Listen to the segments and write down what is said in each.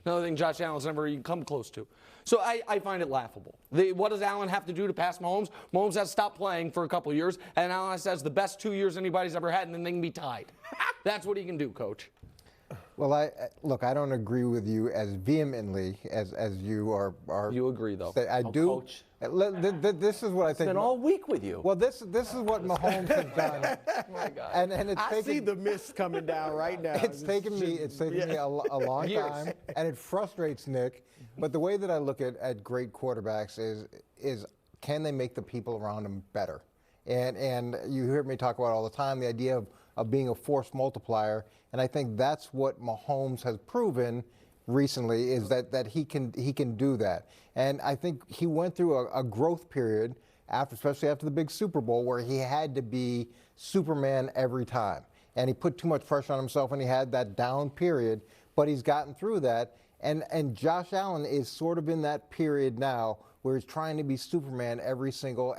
Another thing Josh Allen's never even come close to. So I find it laughable. What does Allen have to do to pass Mahomes? Mahomes has to stop playing for a couple of years, and Allen has the best 2 years anybody's ever had, and then they can be tied. That's what he can do, Coach. Well, I don't agree with you as vehemently as you are. You agree, though. I do. Coach. This is what I think. It's been all week with you. Well, this is what Mahomes has done. Oh my God. And it's I see the mist coming down right now. It's taken me a long time, and it frustrates Nick. But the way that I look at great quarterbacks is can they make the people around them better? And you hear me talk about all the time the idea of being a force multiplier, and I think that's what Mahomes has proven recently is that he can do that. And I think he went through a growth period especially after the big Super Bowl, where he had to be Superman every time. And he put too much pressure on himself and he had that down period, but he's gotten through that. And Josh Allen is sort of in that period now where he's trying to be Superman every single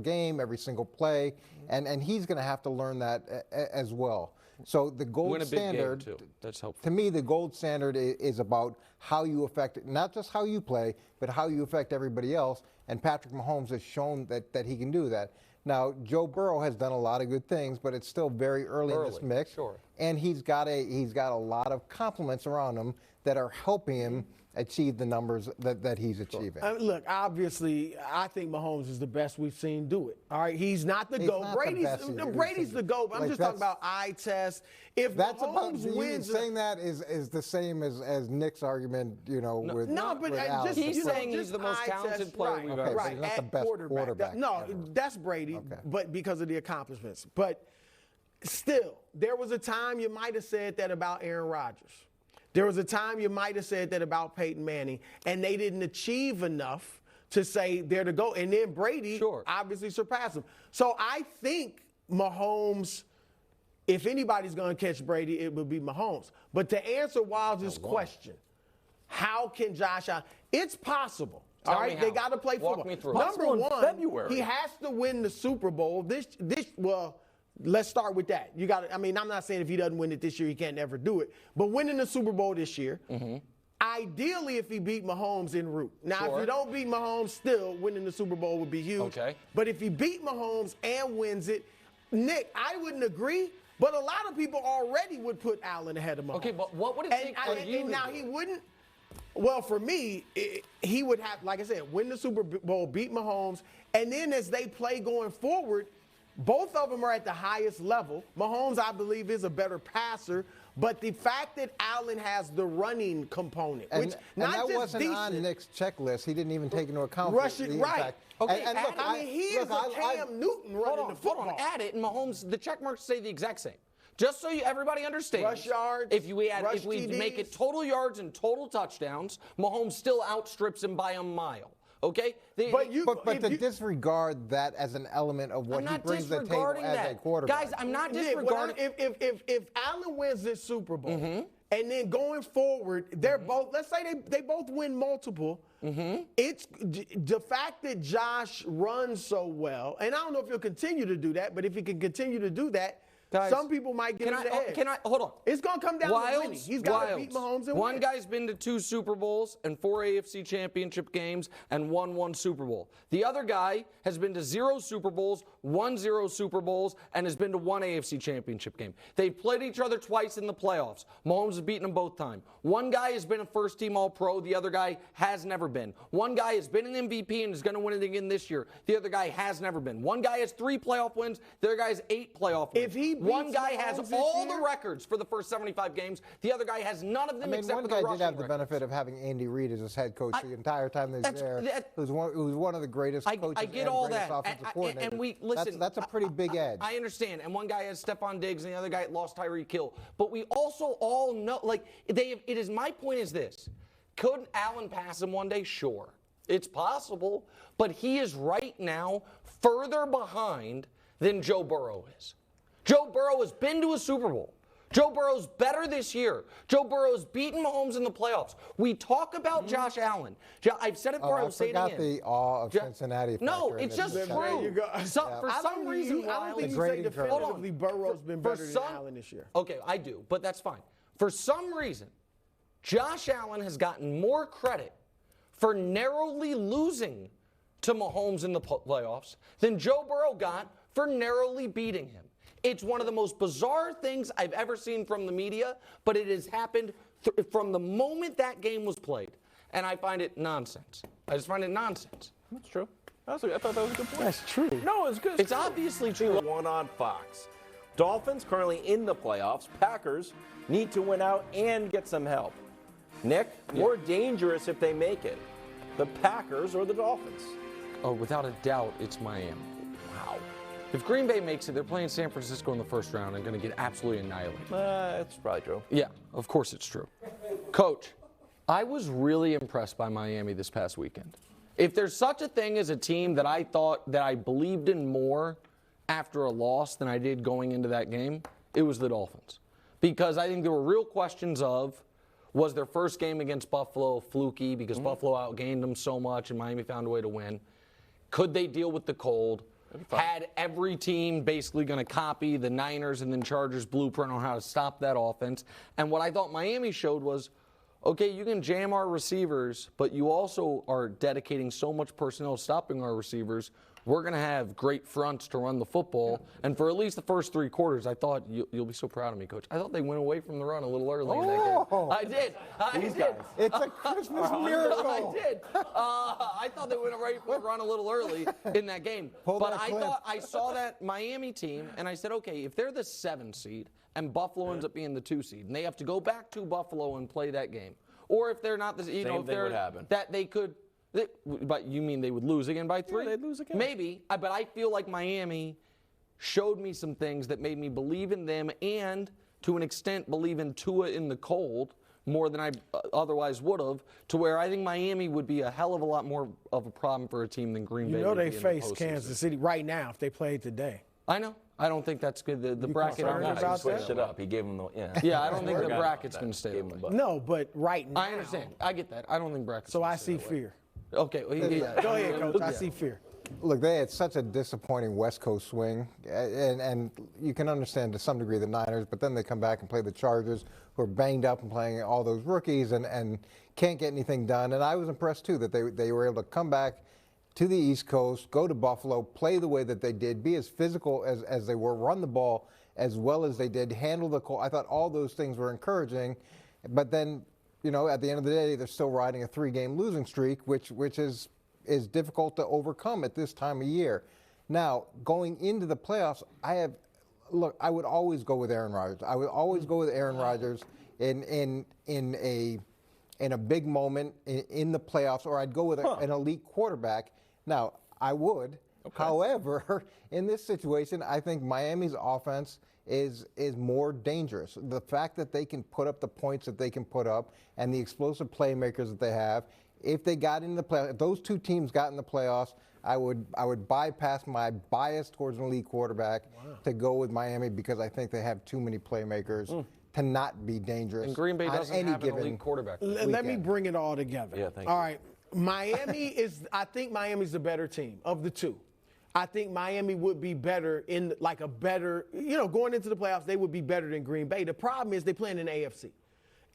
game, every single play, and he's going to have to learn that as well. So the gold standard, too. That's helpful. To me, the gold standard is about how you affect, not just how you play, but how you affect everybody else. And Patrick Mahomes has shown that he can do that. Now, Joe Burrow has done a lot of good things, but it's still very early in this mix. Sure. And he's got a lot of compliments around him that are helping him achieve the numbers that he's achieving. Look, obviously, I think Mahomes is the best we've seen do it. All right, he's not the GOAT. Brady's the GOAT. I'm just talking about eye test. If Mahomes wins, saying that is the same as Nick's argument, with Allen. He's saying he's the most talented player we've ever seen. He's not the best quarterback. No, that's Brady, but because of the accomplishments. But still, there was a time you might have said that about Aaron Rodgers. There was a time you might have said that about Peyton Manning, and they didn't achieve enough to say they're the GOAT. And then Brady obviously surpassed them. So I think Mahomes, if anybody's going to catch Brady, it would be Mahomes. But to answer Wilds' question, how can Josh Allen? It's possible. All right, they got to play football. Walk me through. Number one, he has to win the Super Bowl. Let's start with that. I'm not saying if he doesn't win it this year, he can't never do it. But winning the Super Bowl this year, ideally if he beat Mahomes en route. Now, if you don't beat Mahomes, still winning the Super Bowl would be huge. Okay. But if he beat Mahomes and wins it, Nick, I wouldn't agree, but a lot of people already would put Allen ahead of Mahomes. Okay, but what would it take for you? Now, he wouldn't. Well, for me, he would have, like I said, win the Super Bowl, beat Mahomes, and then as they play going forward, both of them are at the highest level. Mahomes, I believe, is a better passer, but the fact that Allen has the running component, which that wasn't on Nick's checklist. He didn't even take into account the impact. Okay, and look, he is a Cam Newton running the football. Hold on, add it, and Mahomes, the check marks say the exact same. Just so everybody understands, rush yards, if we make it total yards and total touchdowns, Mahomes still outstrips him by a mile. Okay, but to disregard that as an element of what he brings to the table as a quarterback. Guys, I'm not disregarding. If Allen wins this Super Bowl, and then going forward, they're both. Let's say they both win multiple. It's the fact that Josh runs so well, and I don't know if he'll continue to do that, but if he can continue to do that. Guys, some people might give him the edge. Hold on. It's going to come down to winning. He's got to beat Mahomes and win. One guy's been to 2 Super Bowls and 4 AFC championship games and won 1 Super Bowl. The other guy has been to 0 Super Bowls, 0 Super Bowls, and has been to 1 AFC championship game. They've played each other twice in the playoffs. Mahomes has beaten them both times. One guy has been a first-team All-Pro. The other guy has never been. One guy has been an MVP and is going to win it again this year. The other guy has never been. One guy has 3 playoff wins. The other guy has 8 playoff wins. One guy has all the records for the first 75 games. The other guy has none of them except for the rushing one guy did have the records. benefit of having Andy Reid as his head coach the entire time he was there. Who was one of the greatest coaches I get all that. Offensive coordinators. And we listen. That's a pretty big edge. I understand. And one guy has Stephon Diggs, and the other guy lost Tyreek Hill. But we also all know, my point is this: could Allen pass him one day? Sure, it's possible. But he is right now further behind than Joe Burrow is. Joe Burrow has been to a Super Bowl. Joe Burrow's better this year. Joe Burrow's beaten Mahomes in the playoffs. We talk about Josh Allen. I've said it before. I will say it again. I forgot the awe of Cincinnati. No, it's just true. For some reason, I don't think you say definitively Burrow's been better than Allen this year. Okay, I do, but that's fine. For some reason, Josh Allen has gotten more credit for narrowly losing to Mahomes in the playoffs than Joe Burrow got for narrowly beating him. It's one of the most bizarre things I've ever seen from the media, but it has happened from the moment that game was played. And I find it nonsense. I just find it nonsense. That's true. I thought that was a good point. That's true. No, it's good. It's obviously true. One on Fox. Dolphins currently in the playoffs. Packers need to win out and get some help. Nick, more dangerous if they make it. The Packers or the Dolphins? Oh, without a doubt, it's Miami. Wow. If Green Bay makes it, they're playing San Francisco in the first round and going to get absolutely annihilated. That's probably true. Yeah, of course it's true. Coach, I was really impressed by Miami this past weekend. If there's such a thing as a team that I thought that I believed in more after a loss than I did going into that game, it was the Dolphins. Because I think there were real questions of, was their first game against Buffalo fluky because Buffalo outgained them so much and Miami found a way to win? Could they deal with the cold? Had every team basically going to copy the Niners and then Chargers blueprint on how to stop that offense? And what I thought Miami showed was, okay, you can jam our receivers, but you also are dedicating so much personnel stopping our receivers. We're going to have great fronts to run the football. And for at least the first 3 quarters, I thought, you'll be so proud of me, Coach. I thought they went away from the run a little early in that game. I did. I did. It's a Christmas miracle. I did. I thought they went away from the run a little early in that game. But I saw that Miami team, and I said, okay, if they're the 7 seed and Buffalo ends up being the 2 seed, and they have to go back to Buffalo and play that game, or if they're not the, if they're that they could. But you mean they would lose again by 3? Yeah, they'd lose again. Maybe, but I feel like Miami showed me some things that made me believe in them and, to an extent, believe in Tua in the cold more than I otherwise would have, to where I think Miami would be a hell of a lot more of a problem for a team than Green Bay. You know would they be in face the Kansas City right now if they played today. I know. I don't think that's good. The bracket. concerned He switched it up. He gave him the Yeah, I don't think the bracket's going to stay that way. No, but right now. I understand. I get that. I don't think brackets. So I see fear. Okay. Well, yeah. Go ahead, Coach. I see fear. Look, they had such a disappointing West Coast swing, and you can understand to some degree the Niners, but then they come back and play the Chargers, who are banged up and playing all those rookies and can't get anything done. And I was impressed, too, that they were able to come back to the East Coast, go to Buffalo, play the way that they did, be as physical as they were, run the ball as well as they did, handle the cold. I thought all those things were encouraging. But then, you know, at the end of the day, they're still riding a 3-game losing streak, which is difficult to overcome at this time of year. Now, going into the playoffs, I would always go with Aaron Rodgers. I would always go with Aaron Rodgers in a big moment in the playoffs, or I'd go with an elite quarterback. Now, I would. Okay. However, in this situation, I think Miami's offense is more dangerous. The fact that they can put up the points that they can put up and the explosive playmakers that they have, if they got into the playoffs, if those 2 teams got in the playoffs, I would bypass my bias towards an elite quarterback to go with Miami because I think they have too many playmakers to not be dangerous. And Green Bay doesn't have an elite quarterback. Let me bring it all together. Yeah, thank you. All right. I think Miami's the better team of the 2. I think Miami would be better going into the playoffs, they would be better than Green Bay. The problem is they playing in the AFC.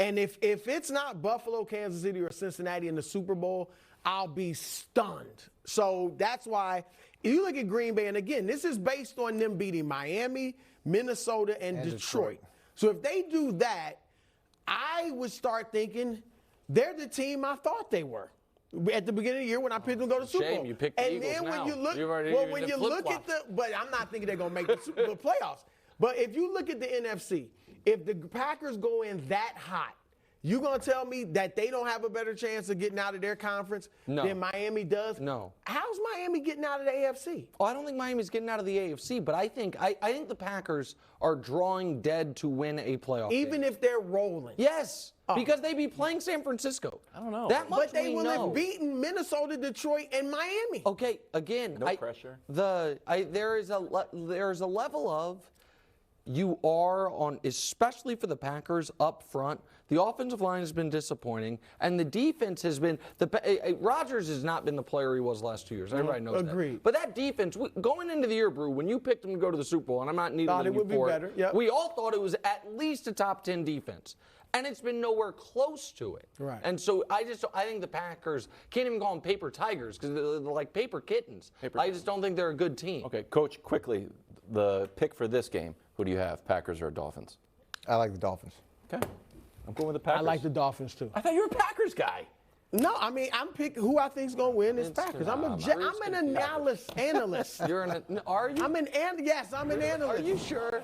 And if it's not Buffalo, Kansas City, or Cincinnati in the Super Bowl, I'll be stunned. So that's why if you look at Green Bay, and again, this is based on them beating Miami, Minnesota, and Detroit. So if they do that, I would start thinking they're the team I thought they were at the beginning of the year when I picked them to go to the Super Bowl. You picked the Eagles then now. when you look, when you look at but I'm not thinking they're going to make the Super Bowl playoffs. But if you look at the NFC, if the Packers go in that hot, you going to tell me that they don't have a better chance of getting out of their conference than Miami does? No. How's Miami getting out of the AFC? Oh, I don't think Miami's getting out of the AFC, but I think the Packers are drawing dead to win a playoff Even game. if they're rolling? Yes, because they'd be playing San Francisco. I don't know. That much but they will have beaten Minnesota, Detroit, and Miami. Okay, again. No pressure. There is a level of you are on, especially for the Packers up front. The offensive line has been disappointing, and the defense has been. Rodgers has not been the player he was last 2 years. Everybody knows Agreed. that. But that defense, going into the year, Brew, when you picked him to go to the Super Bowl, and I'm not needling you for it, better. Yep. We all thought it was at least a top 10 defense. and it's been nowhere close to it. Right. And so I think the Packers can't even call them paper tigers because they're like paper kittens. I just don't think they're a good team. Okay, Coach, quickly, the pick for this game, who do you have, Packers or Dolphins? I like the Dolphins. Okay. I'm going with the Packers. I like the Dolphins, too. I thought you were a Packers guy. No, I mean, I'm picking who I think's going to win is Packers. I'm an analyst. Are you? I'm an analyst. Are you sure?